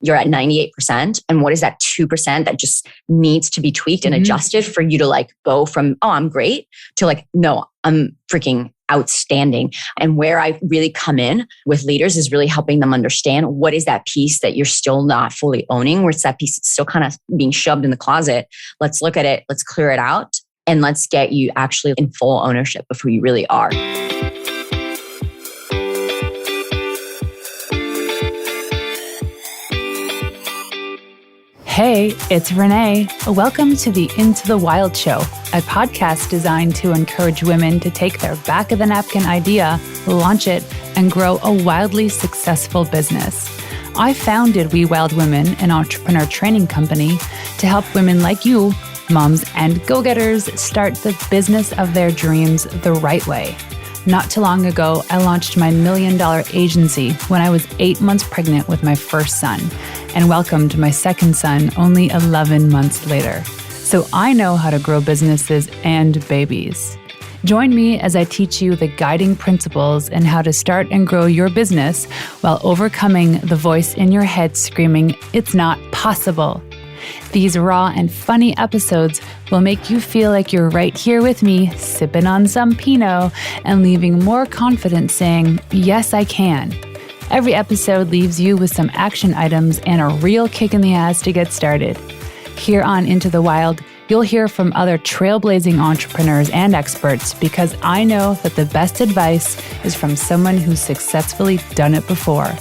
you're at 98%. And what is that 2% that just needs to be tweaked and adjusted for you to like go from, oh, I'm great to like, no, I'm freaking outstanding. And where I really come in with leaders is really helping them understand what is that piece that you're still not fully owning, where it's that piece that's still kind of being shoved in the closet. Let's look at it. Let's clear it out. And let's get you actually in full ownership of who you really are. Hey, it's Renee. Welcome to the Into the Wild Show, a podcast designed to encourage women to take their back of the napkin idea, launch it, and grow a wildly successful business. I founded We Wild Women, an entrepreneur training company, to help women like you, moms and go-getters, start the business of their dreams the right way. Not too long ago, I launched my $1 million agency when I was 8 months pregnant with my first son and welcomed my second son only 11 months later. So I know how to grow businesses and babies. Join me as I teach you the guiding principles and how to start and grow your business while overcoming the voice in your head screaming, "It's not possible." These raw and funny episodes will make you feel like you're right here with me, sipping on some Pinot and leaving more confident saying, "Yes, I can." Every episode leaves you with some action items and a real kick in the ass to get started. Here on Into the Wild, you'll hear from other trailblazing entrepreneurs and experts because I know that the best advice is from someone who's successfully done it before.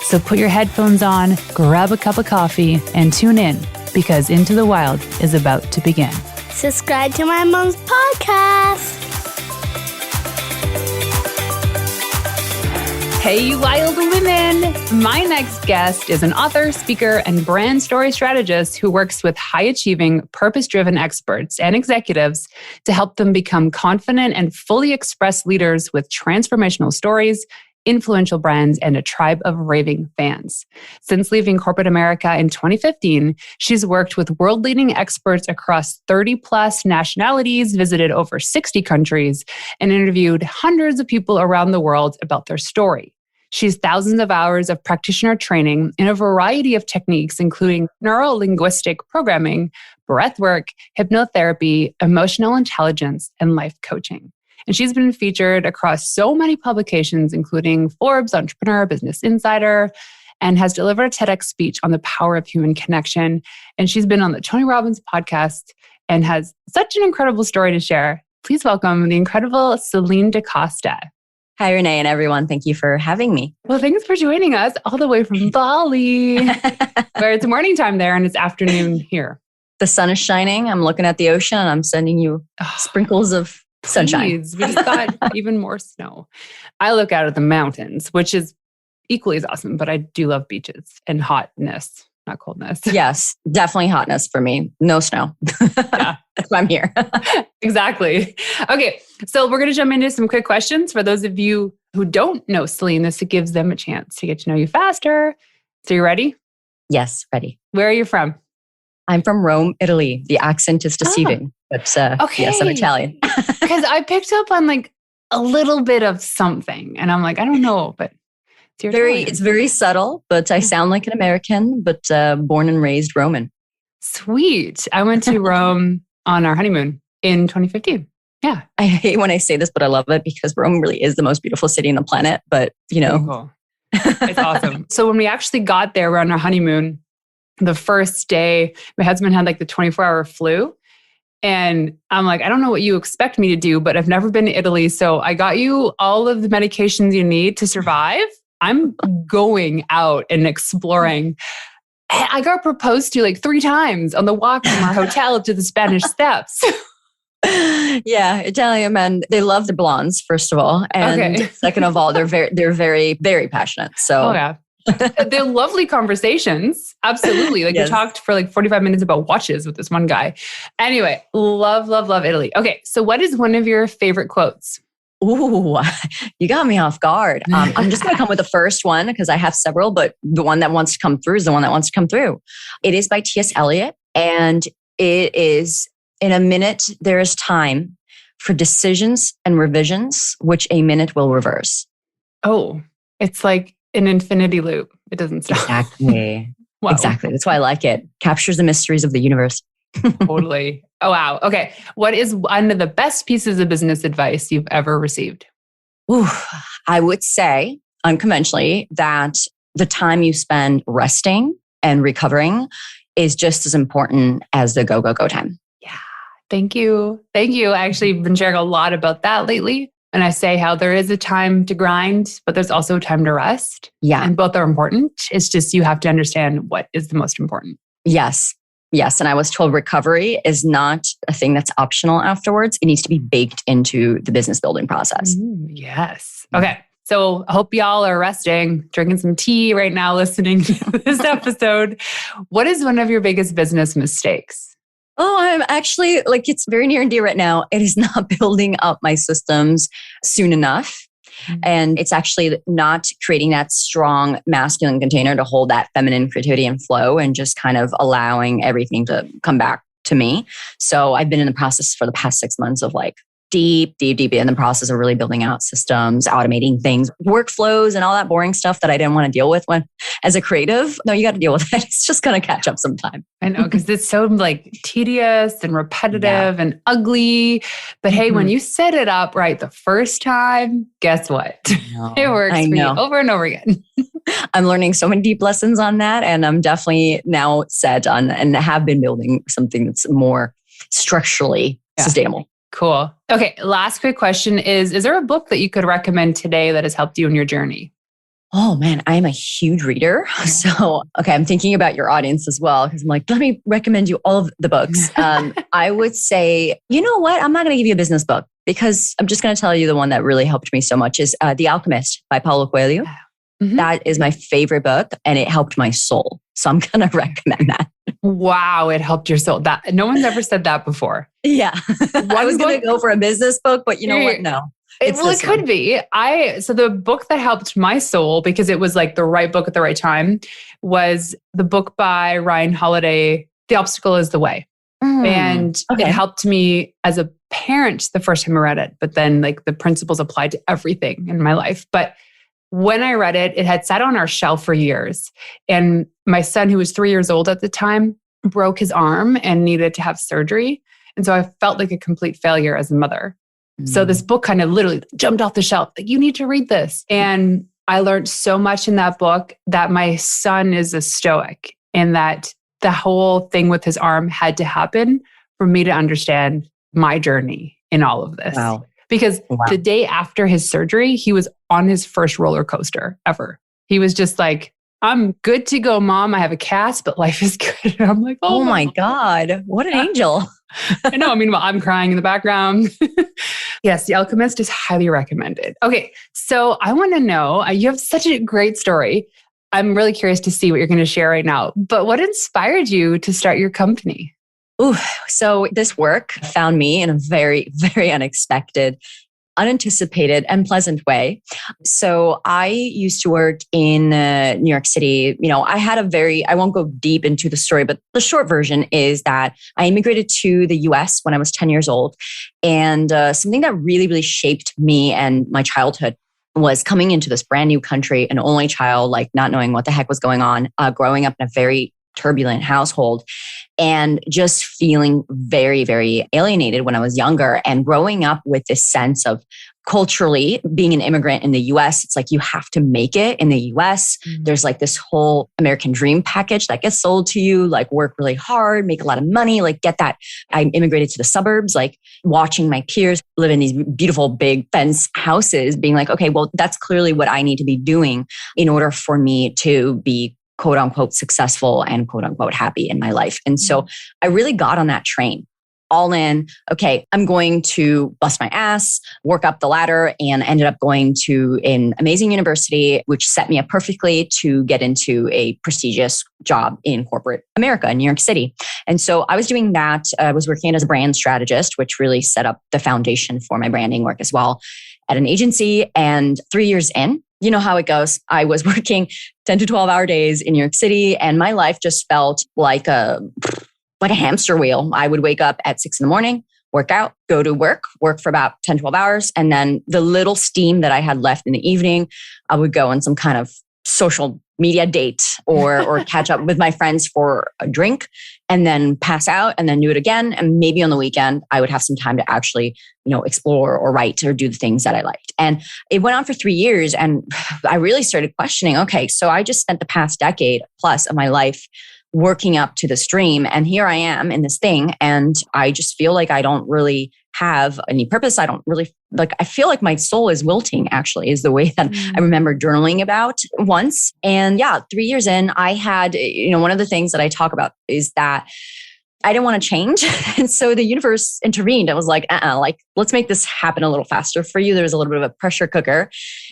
So put your headphones on, grab a cup of coffee, and tune in because Into the Wild is about to begin. Subscribe to my mom's podcast. Hey, you wild women! My next guest is an author, speaker, and brand story strategist who works with high-achieving, purpose-driven experts and executives to help them become confident and fully express leaders with transformational stories, influential brands, and a tribe of raving fans. Since leaving corporate America in 2015, she's worked with world-leading experts across 30-plus nationalities, visited over 60 countries, and interviewed hundreds of people around the world about their story. She's thousands of hours of practitioner training in a variety of techniques, including neuro linguistic programming, breathwork, hypnotherapy, emotional intelligence, and life coaching. And she's been featured across so many publications, including Forbes, Entrepreneur, Business Insider, and has delivered a TEDx speech on the power of human connection. And she's been on the Tony Robbins podcast and has such an incredible story to share. Please welcome the incredible Celinne Da Costa. Hi, Renee and everyone. Thank you for having me. Well, thanks for joining us all the way from Bali, where it's morning time there and it's afternoon here. The sun is shining. I'm looking at the ocean and I'm sending you sprinkles of sunshine. We just got even more snow. I look out at the mountains, which is equally as awesome, but I do love beaches and hotness, not coldness. Yes, definitely hotness for me. No snow. Yeah. That's why I'm here. Exactly. Okay, so we're going to jump into some quick questions for those of you who don't know Celinne. This gives them a chance to get to know you faster. So you ready? Yes, ready. Where are you from? I'm from Rome, Italy. The accent is deceiving, but okay. Yes, I'm Italian. Because I picked up on like a little bit of something, and I'm like, I don't know, but it's very subtle. But I sound like an American, but born and raised Roman. Sweet. I went to Rome on our honeymoon in 2015. Yeah. I hate when I say this, but I love it because Rome really is the most beautiful city on the planet. But you know, cool. It's awesome. So when we actually got there, we're on our honeymoon. The first day, my husband had like the 24-hour flu. And I'm like, I don't know what you expect me to do, but I've never been to Italy. So I got you all of the medications you need to survive. I'm going out and exploring. I got proposed to like 3 times on the walk from our hotel to the Spanish Steps. Yeah, Italian men, they love the blondes, first of all. And second of all, they're very, very passionate. So oh, yeah. They're lovely conversations. Absolutely. Like we talked for like 45 minutes about watches with this one guy. Anyway, love, love, love Italy. Okay. So what is one of your favorite quotes? Ooh, you got me off guard. I'm just going to come with the first one because I have several, but the one that wants to come through is the one that wants to come through. It is by T.S. Eliot. And it is, in a minute, there is time for decisions and revisions, which a minute will reverse. Oh, it's like an infinity loop. It doesn't stop. Exactly. Wow. Exactly. That's why I like it. Captures the mysteries of the universe. Totally. Oh, wow. Okay. What is one of the best pieces of business advice you've ever received? Ooh, I would say unconventionally that the time you spend resting and recovering is just as important as the go, go, go time. Yeah. Thank you. Thank you. I actually have been sharing a lot about that lately. And I say how there is a time to grind, but there's also a time to rest. Yeah. And both are important. It's just you have to understand what is the most important. Yes. Yes. And I was told recovery is not a thing that's optional afterwards. It needs to be baked into the business building process. Yes. Okay. So I hope y'all are resting, drinking some tea right now, listening to this episode. What is one of your biggest business mistakes? Oh, I'm actually it's very near and dear right now. It is not building up my systems soon enough. And it's actually not creating that strong masculine container to hold that feminine creativity and flow and just kind of allowing everything to come back to me. So I've been in the process for the past 6 months of deep in the process of really building out systems, automating things, workflows, and all that boring stuff that I didn't want to deal with when as a creative. No, you got to deal with it. It's just going to catch up sometime. I know, because it's so tedious and repetitive and ugly. But hey, when you set it up right the first time, guess what? It works for you over and over again. I'm learning so many deep lessons on that. And I'm definitely now set on and have been building something that's more structurally sustainable. Cool. Okay. Last quick question is there a book that you could recommend today that has helped you in your journey? Oh man, I am a huge reader. So, okay, I'm thinking about your audience as well because I'm let me recommend you all of the books. I would say, you know what? I'm not going to give you a business book because I'm just going to tell you the one that really helped me so much is The Alchemist by Paulo Coelho. That is my favorite book and it helped my soul. So I'm going to recommend that. Wow, it helped your soul. That no one's ever said that before. Yeah. I was going to go for a business book, but you know what? No. It could be. So the book that helped my soul, because it was the right book at the right time, was the book by Ryan Holiday, The Obstacle is the Way. And it helped me as a parent the first time I read it, but then the principles applied to everything in my life. But when I read it, it had sat on our shelf for years. And my son, who was 3 years old at the time, broke his arm and needed to have surgery. And so I felt like a complete failure as a mother. So this book kind of literally jumped off the shelf. You need to read this. And I learned so much in that book that my son is a stoic and that the whole thing with his arm had to happen for me to understand my journey in all of this. Wow. Because the day after his surgery, he was on his first roller coaster ever. He was just I'm good to go, Mom. I have a cast, but life is good. And I'm oh my God, what an angel. I know. Meanwhile, I'm crying in the background. Yes, The Alchemist is highly recommended. Okay, so I want to know, you have such a great story. I'm really curious to see what you're going to share right now. But what inspired you to start your company? Ooh, so this work found me in a very, very unexpected, unanticipated, and pleasant way. So I used to work in New York City. I had I won't go deep into the story, but the short version is that I immigrated to the US when I was 10 years old. And something that really, really shaped me and my childhood was coming into this brand new country, an only child, not knowing what the heck was going on, growing up in a very turbulent household and just feeling very, very alienated when I was younger and growing up with this sense of culturally being an immigrant in the US, it's you have to make it in the US. There's this whole American dream package that gets sold to you, work really hard, make a lot of money, get that. I immigrated to the suburbs, watching my peers live in these beautiful big fence houses, being okay, well, that's clearly what I need to be doing in order for me to be quote unquote successful and quote unquote happy in my life. And so I really got on that train all in. Okay, I'm going to bust my ass, work up the ladder, and ended up going to an amazing university, which set me up perfectly to get into a prestigious job in corporate America in New York City. And so I was doing that. I was working as a brand strategist, which really set up the foundation for my branding work as well at an agency. And 3 years in, you know how it goes. I was working 10 to 12 hour days in New York City and my life just felt like a hamster wheel. I would wake up at 6 a.m, work out, go to work for about 10, 12 hours. And then the little steam that I had left in the evening, I would go on some kind of social media date or catch up with my friends for a drink and then pass out and then do it again. And maybe on the weekend, I would have some time to actually, explore or write or do the things that I liked. And it went on for 3 years. And I really started questioning, okay, so I just spent the past decade plus of my life working up to this dream. And here I am in this thing. And I just feel like I don't really have any purpose. I don't really I feel like my soul is wilting, actually, is the way that I remember journaling about once. And 3 years in, I had, one of the things that I talk about is that I didn't want to change. And so the universe intervened. I was like, let's make this happen a little faster for you. There was a little bit of a pressure cooker.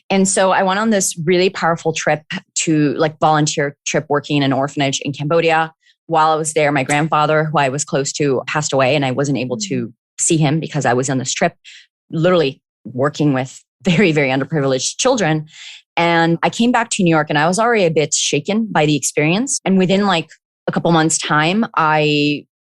And so I went on this really powerful trip to volunteer trip working in an orphanage in Cambodia. While I was there, my grandfather, who I was close to, passed away and I wasn't able to see him because I was on this trip, literally working with very, very underprivileged children. And I came back to New York and I was already a bit shaken by the experience. And within a couple months' time,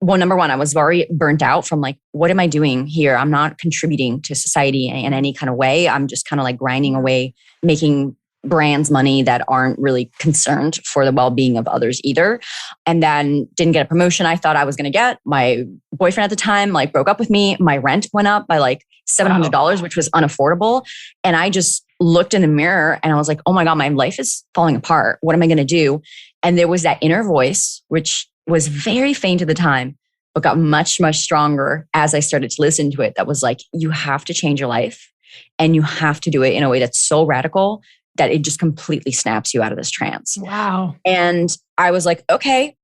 number one, I was very burnt out from what am I doing here? I'm not contributing to society in any kind of way. I'm just kind of grinding away, making brands money that aren't really concerned for the well-being of others either. And then didn't get a promotion I thought I was going to get. My boyfriend at the time broke up with me. My rent went up by $700, which was unaffordable. And I just looked in the mirror and I was like, oh my God, my life is falling apart. What am I going to do? And there was that inner voice, which was very faint at the time, but got much, much stronger as I started to listen to it. That was you have to change your life and you have to do it in a way that's so radical that it just completely snaps you out of this trance. Wow. And I was like, okay,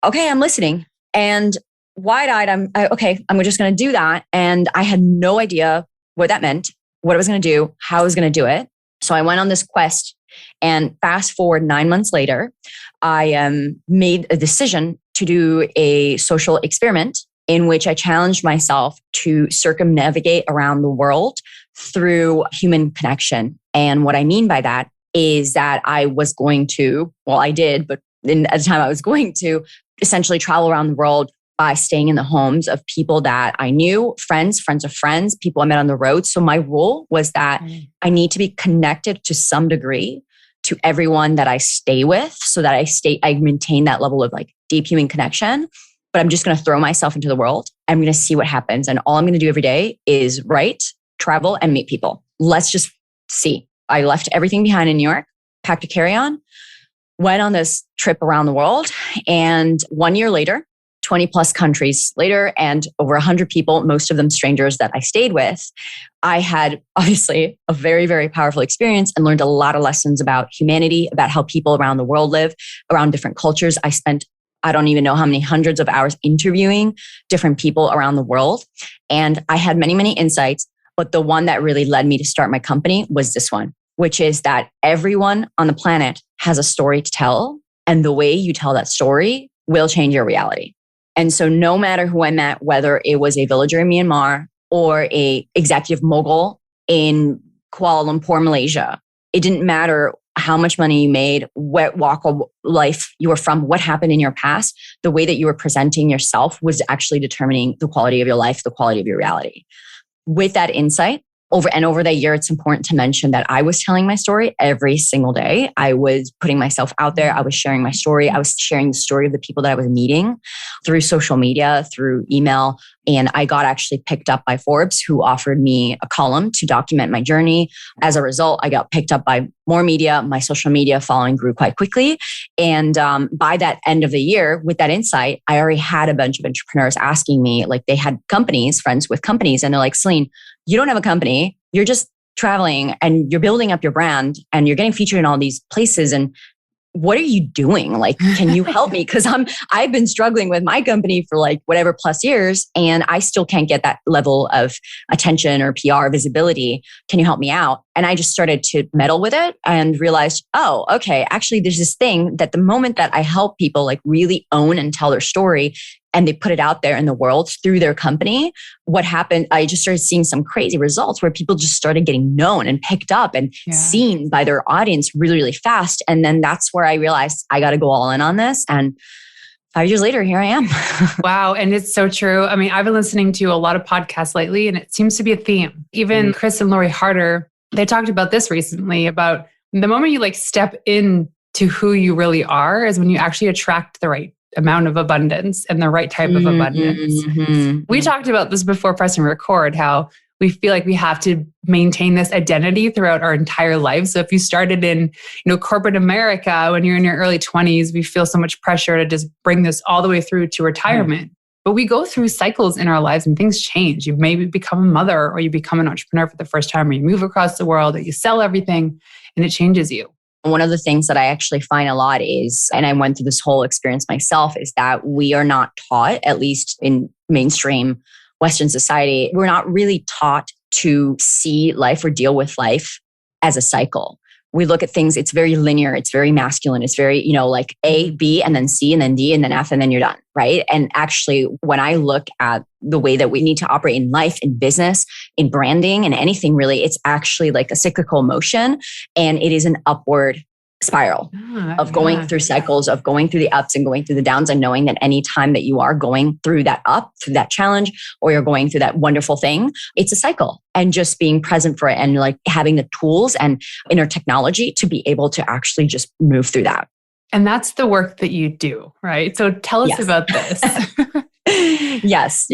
I'm listening. And wide-eyed, I'm just going to do that. And I had no idea what that meant, what I was going to do, how I was going to do it. So I went on this quest. And fast forward 9 months later, I made a decision to do a social experiment in which I challenged myself to circumnavigate around the world through human connection. And what I mean by that is that I was going to, I did, but at the time I was going to essentially travel around the world by staying in the homes of people that I knew, friends of friends, people I met on the road. So my rule was that I need to be connected to some degree to everyone that I stay with so that I maintain that level of deep human connection. But I'm just going to throw myself into the world. I'm going to see what happens. And all I'm going to do every day is write, travel, and meet people. Let's just see. I left everything behind in New York, packed a carry-on, went on this trip around the world. And 1 year later, 20 plus countries later, and over 100 people, most of them strangers that I stayed with, I had obviously a very, very powerful experience and learned a lot of lessons about humanity, about how people around the world live, around different cultures. I spent, I don't even know how many hundreds of hours interviewing different people around the world. And I had many, many insights. But the one that really led me to start my company was this one, which is that everyone on the planet has a story to tell. And the way you tell that story will change your reality. And so no matter who I met, whether it was a villager in Myanmar or a executive mogul in Kuala Lumpur, Malaysia, it didn't matter how much money you made, what walk of life you were from, what happened in your past, the way that you were presenting yourself was actually determining the quality of your life, the quality of your reality. With that insight, over that year, it's important to mention that I was telling my story every single day. I was putting myself out there. I was sharing my story. I was sharing the story of the people that I was meeting through social media, through email. And I got actually picked up by Forbes, who offered me a column to document my journey. As a result, I got picked up by more media. My social media following grew quite quickly. And by that end of the year, with that insight, I already had a bunch of entrepreneurs asking me, they had companies, friends with companies, and they're like, Celinne, you don't have a company. You're just traveling and you're building up your brand and you're getting featured in all these places. And what are you doing? Can you help me? Because I've been struggling with my company for whatever plus years, and I still can't get that level of attention or PR visibility. Can you help me out? And I just started to meddle with it and realized, oh, okay, actually there's this thing that the moment that I help people really own and tell their story, and they put it out there in the world through their company, what happened, I just started seeing some crazy results where people just started getting known and picked up and seen by their audience really, really fast. And then that's where I realized I got to go all in on this. And 5 years later, here I am. Wow. And it's so true. I mean, I've been listening to a lot of podcasts lately, and it seems to be a theme. Even Chris and Lori Harder, they talked about this recently, about the moment you step in to who you really are is when you actually attract the right amount of abundance and the right type of abundance. We talked about this before pressing record, how we feel like we have to maintain this identity throughout our entire life. So if you started in, corporate America when you're in your early 20s, we feel so much pressure to just bring this all the way through to retirement. But we go through cycles in our lives and things change. You maybe become a mother, or you become an entrepreneur for the first time, or you move across the world, or you sell everything and it changes you. One of the things that I actually find a lot is, and I went through this whole experience myself, is that we are not taught, at least in mainstream Western society, we're not really taught to see life or deal with life as a cycle. We look at things, it's very linear, it's very masculine, it's very, like A, B, and then C, and then D, and then F, and then you're done, right? And actually, when I look at the way that we need to operate in life, in business, in branding, and anything really, it's actually like a cyclical motion, and it is an upward spiral of going through cycles, of going through the ups and going through the downs, and knowing that any time that you are going through that up, through that challenge, or you're going through that wonderful thing, it's a cycle. And just being present for it and like having the tools and inner technology to be able to actually just move through that. And that's the work that you do, right? So tell us about this. Yes.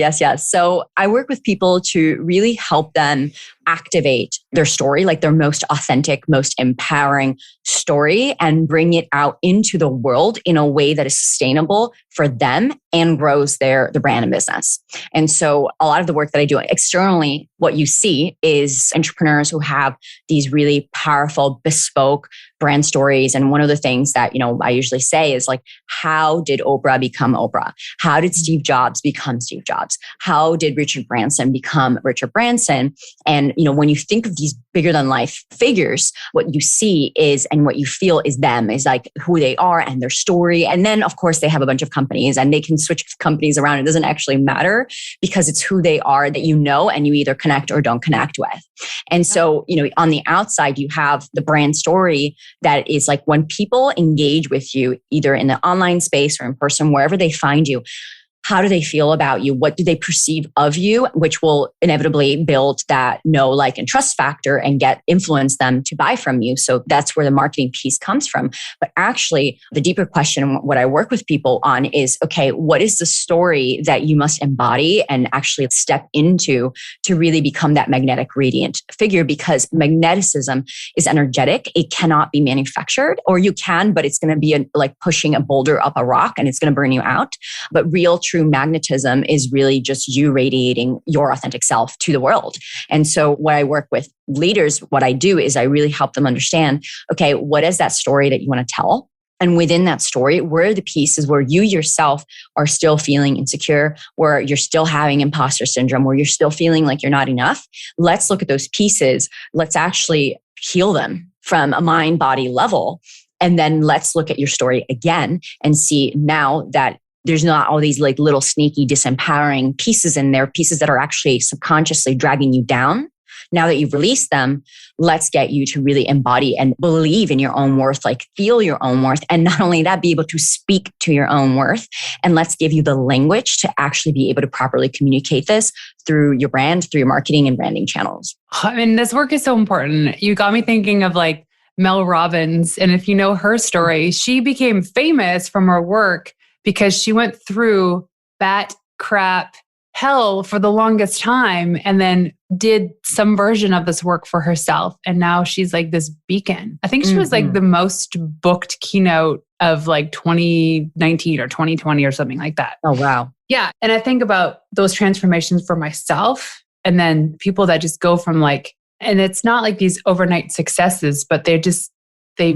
So I work with people to really help them activate their story, like their most authentic, most empowering story, and bring it out into the world in a way that is sustainable for them and grows their brand and business. And so a lot of the work that I do externally, what you see is entrepreneurs who have these really powerful, bespoke brand stories. And one of the things that, I usually say is like, how did Oprah become Oprah? How did Steve Jobs become Steve Jobs? How did Richard Branson become Richard Branson? And, when you think of these bigger than life figures, what you see is, and what you feel is them, is like who they are and their story. And then of course they have a bunch of companies and they can switch companies around. It doesn't actually matter because it's who they are that and you either connect or don't connect with. And so, on the outside, you have the brand story that is like when people engage with you, either in the online space or in person, wherever they find you, how do they feel about you? What do they perceive of you? Which will inevitably build that know, like, and trust factor and influence them to buy from you. So that's where the marketing piece comes from. But actually, the deeper question, what I work with people on is, okay, what is the story that you must embody and actually step into to really become that magnetic radiant figure? Because magneticism is energetic. It cannot be manufactured, or you can, but it's going to be like pushing a boulder up a rock and it's going to burn you out. But real true magnetism is really just you radiating your authentic self to the world. And so what I work with leaders, what I do is I really help them understand, okay, what is that story that you want to tell? And within that story, where are the pieces where you yourself are still feeling insecure, where you're still having imposter syndrome, where you're still feeling like you're not enough? Let's look at those pieces. Let's actually heal them from a mind-body level. And then let's look at your story again and see now that there's not all these like little sneaky, disempowering pieces in there, pieces that are actually subconsciously dragging you down. Now that you've released them, let's get you to really embody and believe in your own worth, like feel your own worth. And not only that, be able to speak to your own worth. And let's give you the language to actually be able to properly communicate this through your brand, through your marketing and branding channels. I mean, this work is so important. You got me thinking of like Mel Robbins. And if you know her story, she became famous from her work because she went through bat crap hell for the longest time and then did some version of this work for herself. And now she's like this beacon. I think she was like the most booked keynote of like 2019 or 2020 or something like that. Oh, wow. Yeah. And I think about those transformations for myself and then people that just go from like, and it's not like these overnight successes, but they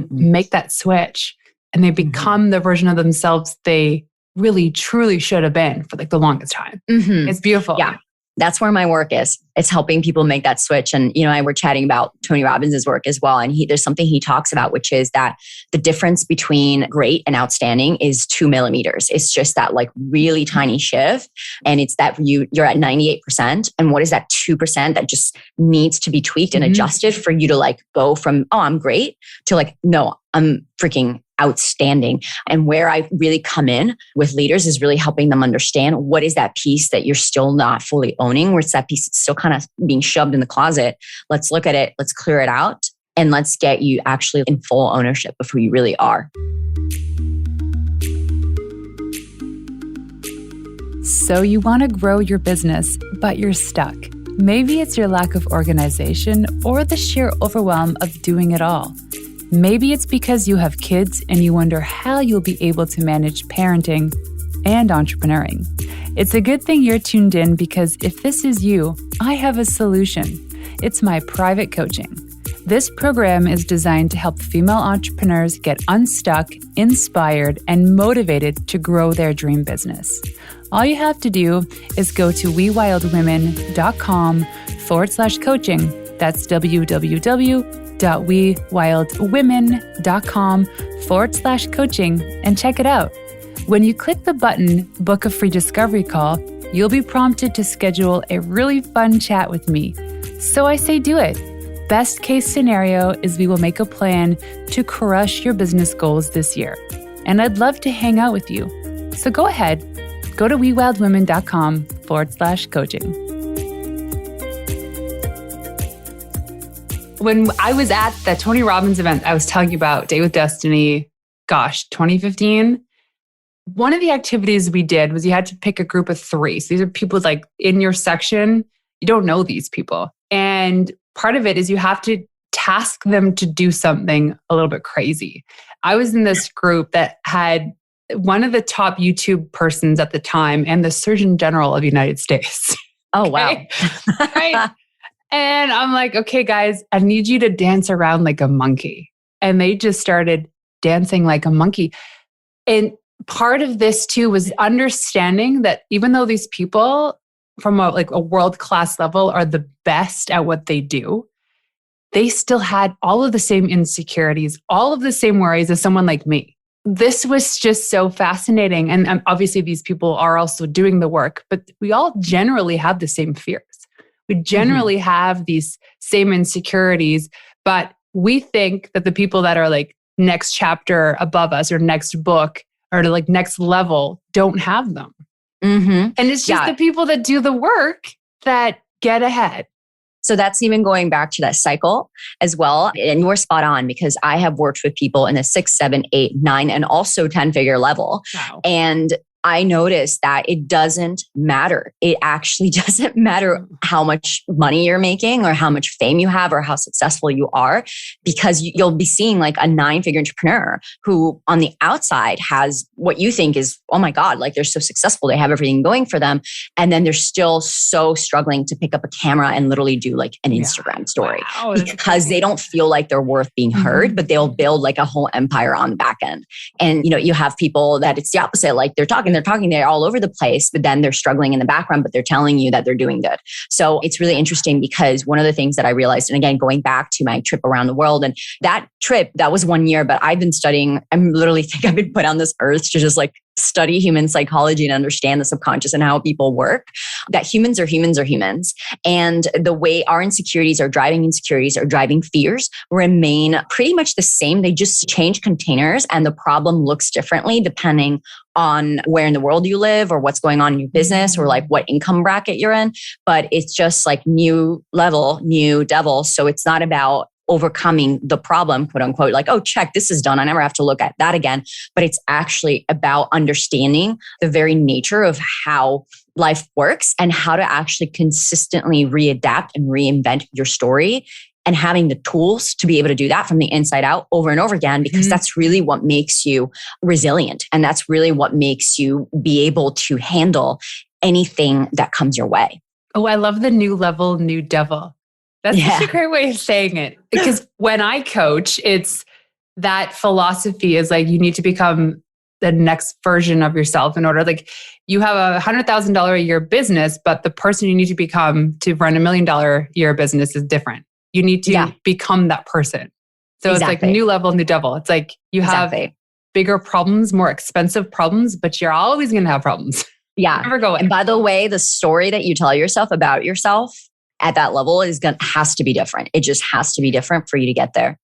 make that switch. And they become the version of themselves they really, truly should have been for like the longest time. It's beautiful. Yeah. That's where my work is. It's helping people make that switch. And, I were chatting about Tony Robbins' work as well. And there's something he talks about, which is that the difference between great and outstanding is 2 millimeters. It's just that like really tiny shift. And it's that you're at 98%. And what is that 2% that just needs to be tweaked and adjusted for you to like go from, oh, I'm great to like, no, I'm freaking outstanding. And where I really come in with leaders is really helping them understand what is that piece that you're still not fully owning, where it's that piece that's still kind of being shoved in the closet. Let's look at it. Let's clear it out. and let's get you actually in full ownership of who you really are. So you want to grow your business, but you're stuck. Maybe it's your lack of organization or the sheer overwhelm of doing it all. Maybe it's because you have kids and you wonder how you'll be able to manage parenting and entrepreneuring. It's a good thing you're tuned in, because if this is you, I have a solution. It's my private coaching. This program is designed to help female entrepreneurs get unstuck, inspired, and motivated to grow their dream business. All you have to do is go to wewildwomen.com/coaching. That's www.wewildwomen.com/coaching and check it out. When you click the button, book a free discovery call, you'll be prompted to schedule a really fun chat with me. So I say do it. Best case scenario is we will make a plan to crush your business goals this year. And I'd love to hang out with you. So go ahead, go to wewildwomen.com/coaching. When I was at that Tony Robbins event I was telling you about, Day with Destiny, 2015, one of the activities we did was you had to pick a group of 3. So these are people like in your section, you don't know these people. And part of it is you have to task them to do something a little bit crazy. I was in this group that had one of the top YouTube persons at the time and the Surgeon General of the United States. Oh, wow. Right? And I'm like, okay, guys, I need you to dance around like a monkey. And they just started dancing like a monkey. And part of this too was understanding that even though these people from a world-class level are the best at what they do, they still had all of the same insecurities, all of the same worries as someone like me. This was just so fascinating. And obviously these people are also doing the work, but we all generally have the same fears. We generally have these same insecurities, but we think that the people that are like next chapter above us or next book or like next level don't have them. And it's just the people that do the work that get ahead. So that's even going back to that cycle as well. And you're spot on, because I have worked with people in the 6, 7, 8, 9, and also 10-figure level. Wow. And I noticed that it doesn't matter. It actually doesn't matter how much money you're making or how much fame you have or how successful you are, because you'll be seeing like a 9-figure entrepreneur who on the outside has what you think is, oh my God, like they're so successful. They have everything going for them. And then they're still so struggling to pick up a camera and literally do like an Instagram story because they don't feel like they're worth being heard, but they'll build like a whole empire on the back end. And, you have people that it's the opposite. Like they're talking, they're all over the place, but then they're struggling in the background, but they're telling you that they're doing good. So it's really interesting, because one of the things that I realized, and again, going back to my trip around the world, and that trip, that was 1 year, but I've been studying, I literally think I've been put on this earth to just like study human psychology and understand the subconscious and how people work, that humans are humans. And the way our insecurities are driving fears remain pretty much the same. They just change containers and the problem looks differently depending on where in the world you live or what's going on in your business or like what income bracket you're in. But it's just like new level, new devil. So it's not about overcoming the problem, quote unquote, like, oh, check, this is done. I never have to look at that again. But it's actually about understanding the very nature of how life works and how to actually consistently readapt and reinvent your story, and having the tools to be able to do that from the inside out over and over again, because that's really what makes you resilient. And that's really what makes you be able to handle anything that comes your way. Oh, I love the new level, new devil. That's such a great way of saying it. Because when I coach, it's that philosophy is like, you need to become the next version of yourself in order, like you have a $100,000 a year business, but the person you need to become to run $1 million a year business is different. You need to become that person. So it's like new level, new devil. It's like you have bigger problems, more expensive problems, but you're always going to have problems. Yeah. Never go away. And by the way, the story that you tell yourself about yourself at that level has to be different. It just has to be different for you to get there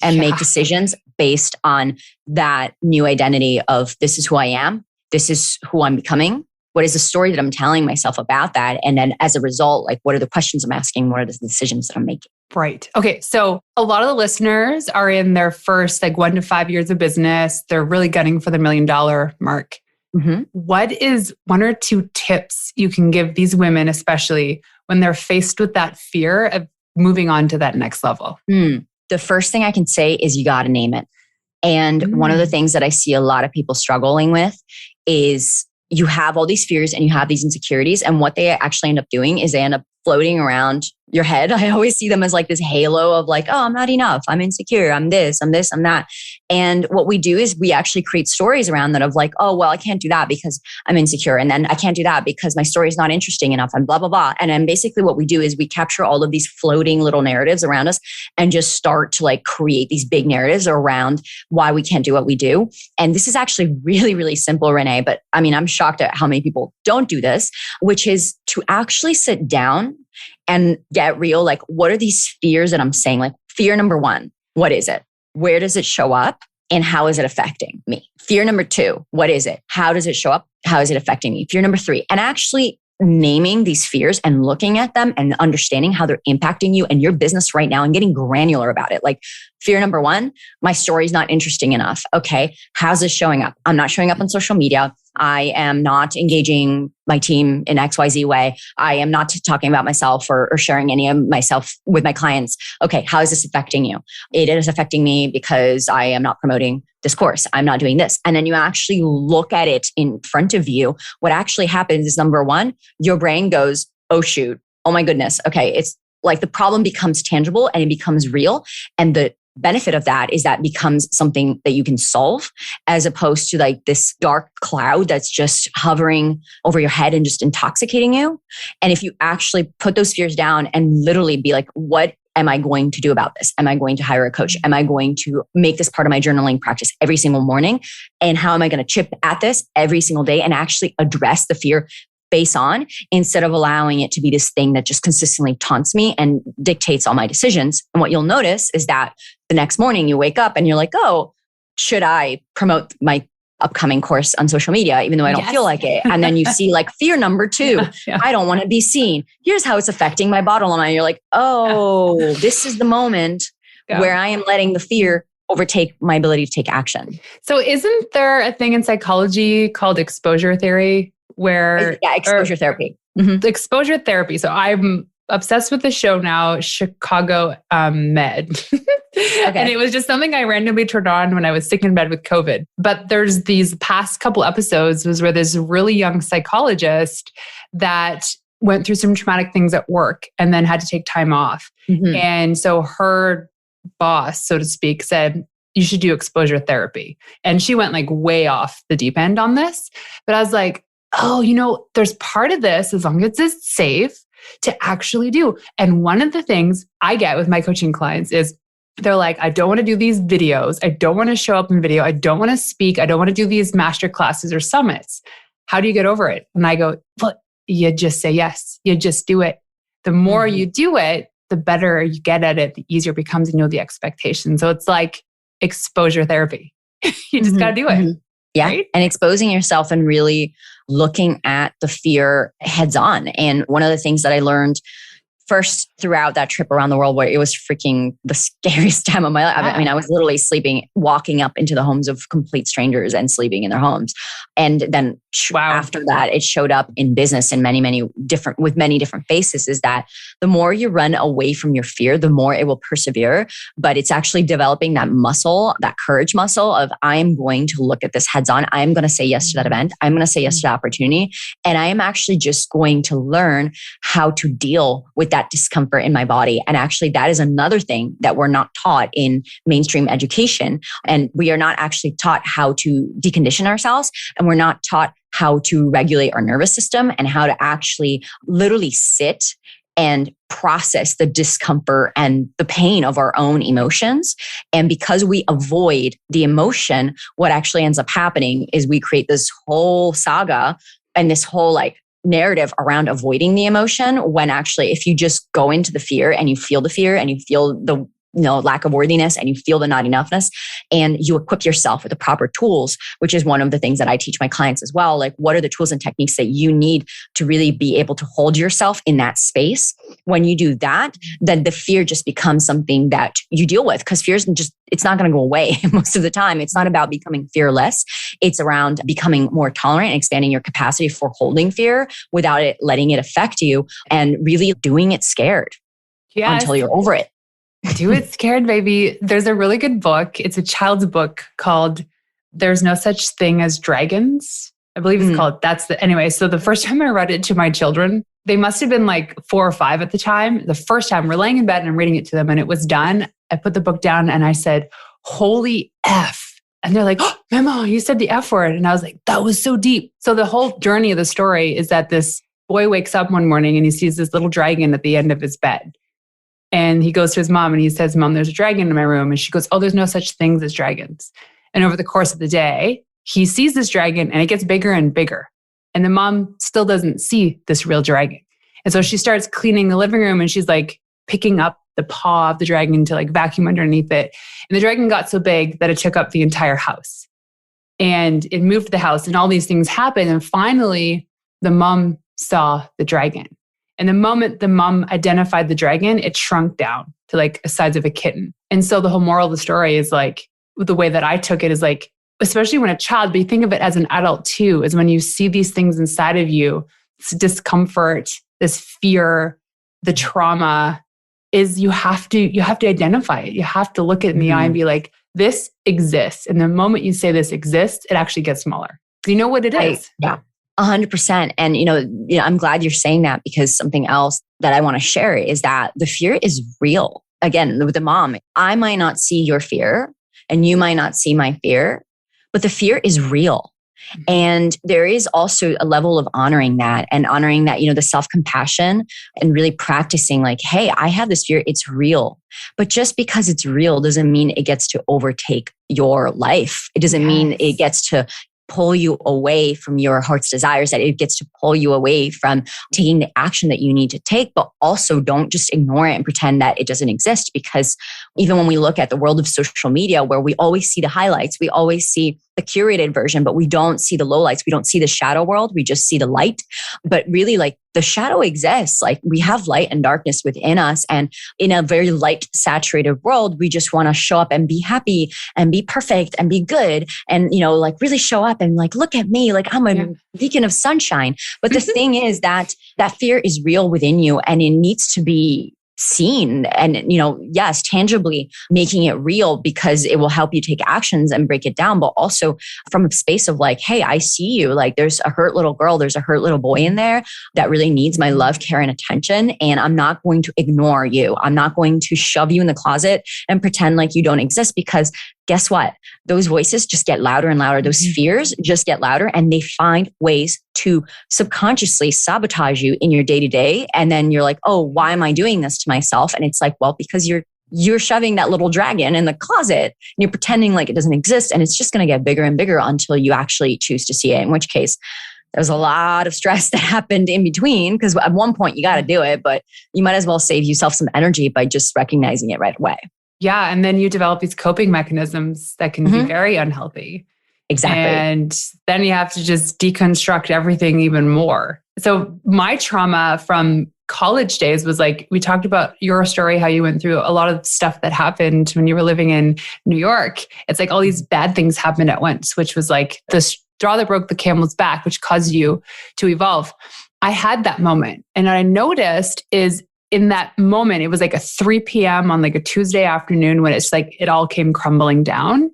and make decisions based on that new identity of this is who I am. This is who I'm becoming. What is the story that I'm telling myself about that? And then as a result, like what are the questions I'm asking? What are the decisions that I'm making? Right. Okay. So a lot of the listeners are in their first 1 to 5 years of business. They're really gunning for the $1 million mark. Mm-hmm. What is 1 or 2 tips you can give these women, especially when they're faced with that fear of moving on to that next level? The first thing I can say is you got to name it. And one of the things that I see a lot of people struggling with is you have all these fears and you have these insecurities. And what they actually end up doing is they end up floating around your head. I always see them as this halo of oh, I'm not enough. I'm insecure. I'm this, I'm that. And what we do is we actually create stories around that of oh, well, I can't do that because I'm insecure. And then I can't do that because my story is not interesting enough and blah, blah, blah. And then basically what we do is we capture all of these floating little narratives around us and just start to create these big narratives around why we can't do what we do. And this is actually really, really simple, Renee. But I'm shocked at how many people don't do this, which is to actually sit down and get real. What are these fears that I'm saying? Fear number 1, what is it? Where does it show up? And how is it affecting me? Fear number 2, what is it? How does it show up? How is it affecting me? Fear number 3, and actually naming these fears and looking at them and understanding how they're impacting you and your business right now and getting granular about it. Fear number 1, my story's not interesting enough. Okay, how's this showing up? I'm not showing up on social media. I am not engaging my team in XYZ way. I am not talking about myself or sharing any of myself with my clients. Okay, how is this affecting you? It is affecting me because I am not promoting this course. I'm not doing this. And then you actually look at it in front of you. What actually happens is number 1, your brain goes, oh shoot, oh my goodness. Okay, it's the problem becomes tangible and it becomes real. And the benefit of that is that becomes something that you can solve as opposed to this dark cloud that's just hovering over your head and just intoxicating you. And if you actually put those fears down and literally be what am I going to do about this? Am I going to hire a coach? Am I going to make this part of my journaling practice every single morning? And how am I going to chip at this every single day and actually address the fear face on instead of allowing it to be this thing that just consistently taunts me and dictates all my decisions? And what you'll notice is that the next morning you wake up and you're oh, should I promote my upcoming course on social media, even though I don't feel like it? And then you see fear number 2, I don't want to be seen. Here's how it's affecting my bottom line. You're oh, this is the moment where I am letting the fear overtake my ability to take action. So isn't there a thing in psychology called exposure theory? Exposure therapy. The exposure therapy. So I'm obsessed with the show now, Chicago Med. Okay. And it was just something I randomly turned on when I was sick in bed with COVID. But there's these past couple episodes was where there's a really young psychologist that went through some traumatic things at work and then had to take time off. Mm-hmm. And so her boss, so to speak, said, you should do exposure therapy. And she went way off the deep end on this. But I was oh, there's part of this, as long as it's safe, to actually do. And one of the things I get with my coaching clients is they're I don't want to do these videos. I don't want to show up in video. I don't want to speak. I don't want to do these master classes or summits. How do you get over it? And I go, well, you just say yes. You just do it. The more you do it, the better you get at it, the easier it becomes and you know the expectation. So it's exposure therapy. You just got to do it. Mm-hmm. Yeah. Right? And exposing yourself and really looking at the fear heads on. And one of the things that I learned first throughout that trip around the world, where it was freaking the scariest time of my life. I was literally walking up into the homes of complete strangers and sleeping in their homes. And then after that, it showed up in business in many different faces, is that the more you run away from your fear, the more it will persevere. But it's actually developing that muscle, that courage muscle of, I am going to look at this heads on. I am going to say yes to that event. I'm going to say yes to that opportunity. And I am actually just going to learn how to deal with that discomfort in my body. And actually, that is another thing that we're not taught in mainstream education. And we are not actually taught how to decondition ourselves. And we're not taught how to regulate our nervous system and how to actually literally sit and process the discomfort and the pain of our own emotions. And because we avoid the emotion, what actually ends up happening is we create this whole saga and this whole narrative around avoiding the emotion, when actually, if you just go into the fear and you feel the fear and you feel the lack of worthiness and you feel the not enoughness, and you equip yourself with the proper tools, which is one of the things that I teach my clients as well. Like, what are the tools and techniques that you need to really be able to hold yourself in that space? When you do that, then the fear just becomes something that you deal with, because fear is it's not going to go away most of the time. It's not about becoming fearless. It's around becoming more tolerant and expanding your capacity for holding fear without it letting it affect you, and really doing it scared until you're over it. Do it scared, baby. There's a really good book. It's a child's book called There's No Such Thing as Dragons. I believe it's called. Anyway, so the first time I read it to my children, they must have been like 4 or 5 at the time. The first time we're laying in bed and I'm reading it to them and it was done. I put the book down and I said, holy F. And they're like, oh, Mama, you said the F word. And I was like, that was so deep. So the whole journey of the story is that this boy wakes up one morning and he sees this little dragon at the end of his bed. And he goes to his mom and he says, Mom, there's a dragon in my room. And she goes, oh, there's no such things as dragons. And over the course of the day, he sees this dragon and it gets bigger and bigger. And the mom still doesn't see this real dragon. And so she starts cleaning the living room and she's like picking up the paw of the dragon to like vacuum underneath it. And the dragon got so big that it took up the entire house. And it moved the house and all these things happened. And finally, the mom saw the dragon. And the moment the mom identified the dragon, it shrunk down to like the size of a kitten. And so the whole moral of the story is like, the way that I took it is like, especially when a child, but you think of it as an adult too, is when you see these things inside of you, this discomfort, this fear, the trauma, is you have to identify it. You have to look it in the eye and be like, this exists. And the moment you say this exists, it actually gets smaller. You know what it is. Yeah. 100%. And, I'm glad you're saying that, because something else that I want to share is that the fear is real. Again, with the mom, I might not see your fear and you might not see my fear, but the fear is real. And there is also a level of honoring that, the self-compassion, and really practicing like, hey, I have this fear. It's real. But just because it's real doesn't mean it gets to overtake your life. It doesn't mean it gets to pull you away from your heart's desires, that it gets to pull you away from taking the action that you need to take. But also don't just ignore it and pretend that it doesn't exist. Because even when we look at the world of social media, where we always see the highlights, we always see the curated version, but we don't see the lowlights. We don't see the shadow world. We just see the light. But really, like, the shadow exists. Like, we have light and darkness within us. And in a very light saturated world, we just want to show up and be happy and be perfect and be good. And, really show up and like, look at me, like I'm a beacon of sunshine. But the thing is that fear is real within you, and it needs to be seen and, yes, tangibly making it real, because it will help you take actions and break it down. But also from a space of like, hey, I see you. Like, there's a hurt little girl, there's a hurt little boy in there that really needs my love, care, and attention. And I'm not going to ignore you. I'm not going to shove you in the closet and pretend like you don't exist, because guess what? Those voices just get louder and louder. Those fears just get louder, and they find ways to subconsciously sabotage you in your day-to-day. And then you're like, oh, why am I doing this to myself? And it's like, well, because you're shoving that little dragon in the closet and you're pretending like it doesn't exist. And it's just going to get bigger and bigger until you actually choose to see it, in which case there's a lot of stress that happened in between, because at one point you got to do it, but you might as well save yourself some energy by just recognizing it right away. Yeah. And then you develop these coping mechanisms that can be very unhealthy. Exactly. And then you have to just deconstruct everything even more. So my trauma from college days was like, we talked about your story, how you went through a lot of stuff that happened when you were living in New York. It's like all these bad things happened at once, which was like the straw that broke the camel's back, which caused you to evolve. I had that moment. And what I noticed is, in that moment, it was like a 3 p.m. on like a Tuesday afternoon, when it's like it all came crumbling down.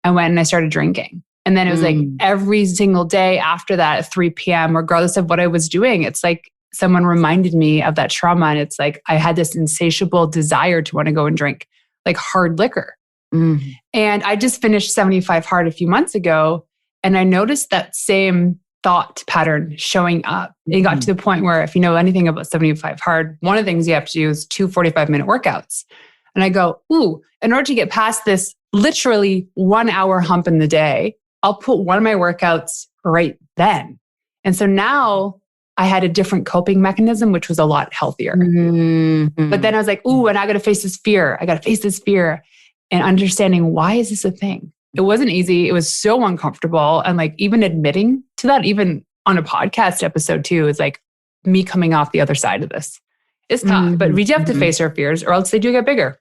And when I started drinking. And then it was like every single day after that at 3 p.m., regardless of what I was doing, it's like someone reminded me of that trauma. And it's like I had this insatiable desire to want to go and drink like hard liquor. And I just finished 75 Hard a few months ago. And I noticed that same thought pattern showing up. It got to the point where, if you know anything about 75 Hard, one of the things you have to do is 2 45-minute workouts. And I go, ooh, in order to get past this literally 1 hour hump in the day, I'll put one of my workouts right then. And so now I had a different coping mechanism, which was a lot healthier. Mm-hmm. But then I was like, ooh, and I got to face this fear. I got to face this fear and understanding, why is this a thing? It wasn't easy. It was so uncomfortable. And like even admitting to that, even on a podcast episode too, is like me coming off the other side of this. It's tough, but we do have to face our fears or else they do get bigger.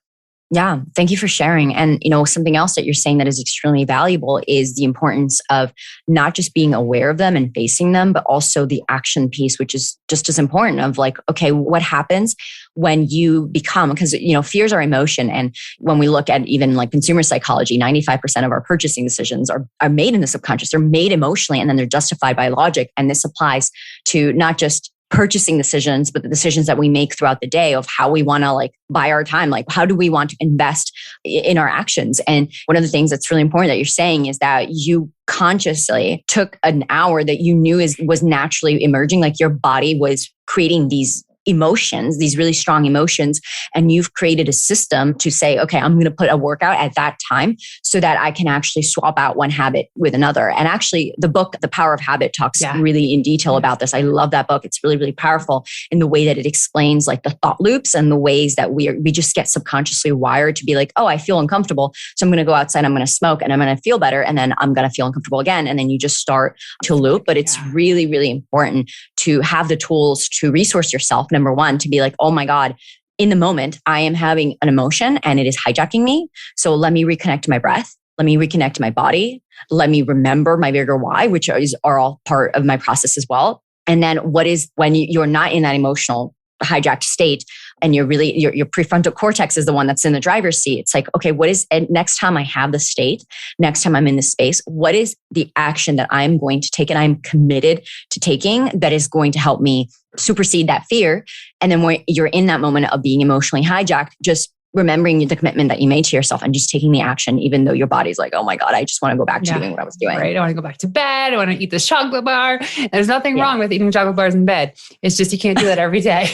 Yeah. Thank you for sharing. And, something else that you're saying that is extremely valuable is the importance of not just being aware of them and facing them, but also the action piece, which is just as important of like, okay, what happens when you become, because, fears are emotion. And when we look at even like consumer psychology, 95% of our purchasing decisions are made in the subconscious. They're made emotionally and then they're justified by logic. And this applies to not just purchasing decisions, but the decisions that we make throughout the day of how we want to like buy our time, like how do we want to invest in our actions. And one of the things that's really important that you're saying is that you consciously took an hour that you knew was naturally emerging, like your body was creating these emotions, these really strong emotions, and you've created a system to say, okay, I'm going to put a workout at that time so that I can actually swap out one habit with another. And actually the book, The Power of Habit, talks really in detail about this. I love that book. It's really, really powerful in the way that it explains like the thought loops and the ways that we just get subconsciously wired to be like, oh, I feel uncomfortable. So I'm going to go outside, I'm going to smoke and I'm going to feel better. And then I'm going to feel uncomfortable again. And then you just start to loop. But it's really, really important to have the tools to resource yourself. Number one, to be like, oh my God, in the moment, I am having an emotion and it is hijacking me. So let me reconnect to my breath. Let me reconnect to my body. Let me remember my bigger why, which are all part of my process as well. And then what is when you're not in that emotional hijacked state and you're really, your prefrontal cortex is the one that's in the driver's seat. It's like, okay, what is, and next time I have the state, next time I'm in this space, what is the action that I'm going to take and I'm committed to taking that is going to help me supersede that fear? And then when you're in that moment of being emotionally hijacked, just remembering the commitment that you made to yourself and just taking the action, even though your body's like, oh my God, I just want to go back to doing what I was doing. Right. I want to go back to bed. I want to eat this chocolate bar. There's nothing wrong with eating chocolate bars in bed. It's just, you can't do that every day.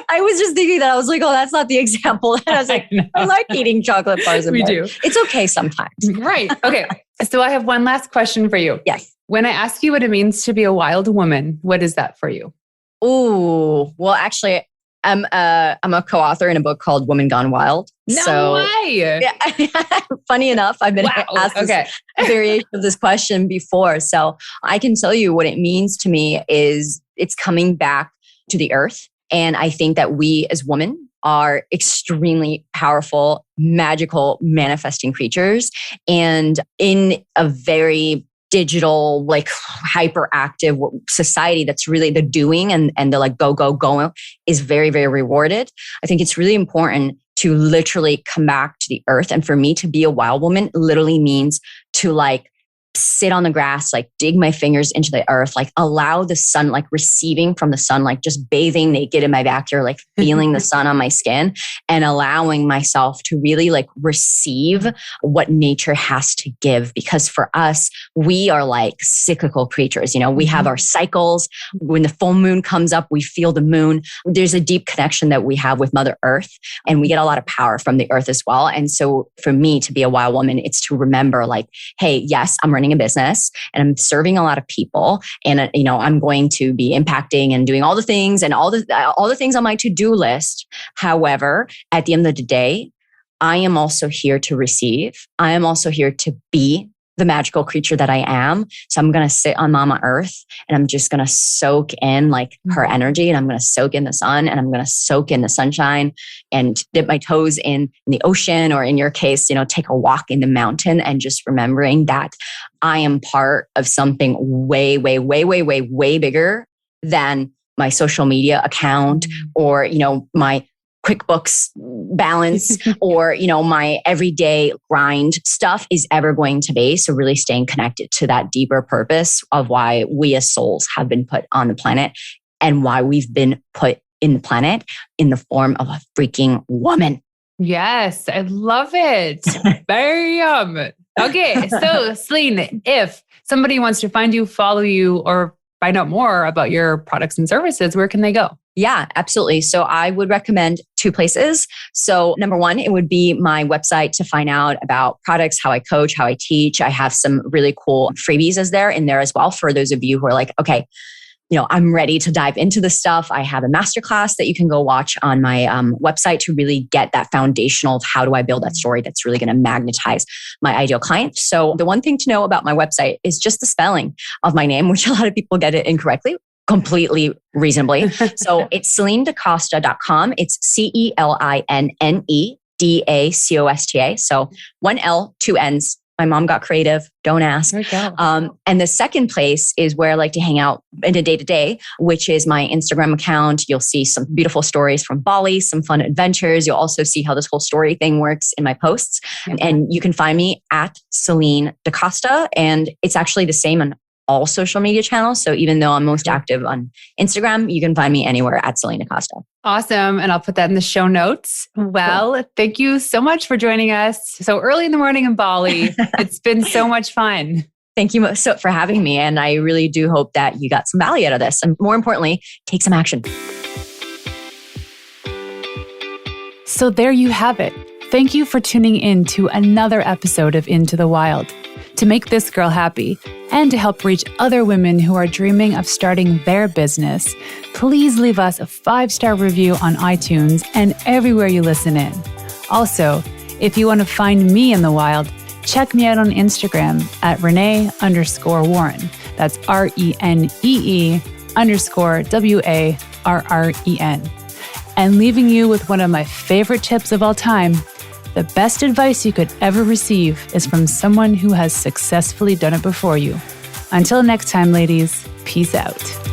I was just thinking that. I was like, oh, that's not the example. And I was like, I like eating chocolate bars in bed. We do. It's okay sometimes. Right. Okay. So I have one last question for you. Yes. When I ask you what it means to be a wild woman, what is that for you? Oh, well, actually, I'm a co-author in a book called Woman Gone Wild. No way. Yeah, funny enough, I've been asked this variation of this question before. So I can tell you what it means to me is it's coming back to the earth. And I think that we as women are extremely powerful, magical, manifesting creatures. And in a very digital, like hyperactive society that's really the doing and the like go is very, very rewarded. I think it's really important to literally come back to the earth. And for me to be a wild woman literally means to like sit on the grass, like dig my fingers into the earth, like allow the sun, like receiving from the sun, like just bathing naked in my backyard, like feeling the sun on my skin and allowing myself to really like receive what nature has to give. Because for us, we are like cyclical creatures. We have our cycles. When the full moon comes up, we feel the moon. There's a deep connection that we have with Mother Earth, and we get a lot of power from the earth as well. And so for me to be a wild woman, it's to remember like, hey, yes, I'm running a business and I'm serving a lot of people, and I'm going to be impacting and doing all the things and all the things on my to-do list. However, at the end of the day, I am also here to receive. I am also here to be the magical creature that I am. So I'm going to sit on Mama Earth and I'm just going to soak in like her energy, and I'm going to soak in the sun, and I'm going to soak in the sunshine and dip my toes in the ocean, or in your case, take a walk in the mountain, and just remembering that I am part of something way, way, way, way, way, way bigger than my social media account or, my QuickBooks balance or, my everyday grind stuff is ever going to be. So really staying connected to that deeper purpose of why we as souls have been put on the planet and why we've been put in the planet in the form of a freaking woman. Yes, I love it. Bam. Okay, so Celinne, if somebody wants to find you, follow you, or find out more about your products and services, where can they go? Yeah, absolutely. So I would recommend 2 places. So number one, it would be my website to find out about products, how I coach, how I teach. I have some really cool freebies in there as well for those of you who are like, okay, I'm ready to dive into this stuff. I have a masterclass that you can go watch on my website to really get that foundational of how do I build that story that's really going to magnetize my ideal client. So the one thing to know about my website is just the spelling of my name, which a lot of people get it incorrectly, completely reasonably. So it's CelineDaCosta.com. It's CELINNEDACOSTA. So 1 L, 2 N's. My mom got creative. Don't ask. There we go. And the second place is where I like to hang out in a day-to-day, which is my Instagram account. You'll see some beautiful stories from Bali, some fun adventures. You'll also see how this whole story thing works in my posts. Okay. And you can find me at Celinne Da Costa. And it's actually the same on all social media channels. So even though I'm most active on Instagram, you can find me anywhere at Celinne Da Costa. Awesome. And I'll put that in the show notes. Well, cool. Thank you so much for joining us so early in the morning in Bali. It's been so much fun. Thank you so for having me. And I really do hope that you got some value out of this. And more importantly, take some action. So there you have it. Thank you for tuning in to another episode of Into the Wild. To make this girl happy and to help reach other women who are dreaming of starting their business, please leave us a 5-star review on iTunes and everywhere you listen in. Also, if you want to find me in the wild, check me out on Instagram at Renee_Warren. That's RENEE_WARREN. And leaving you with one of my favorite tips of all time. The best advice you could ever receive is from someone who has successfully done it before you. Until next time, ladies, peace out.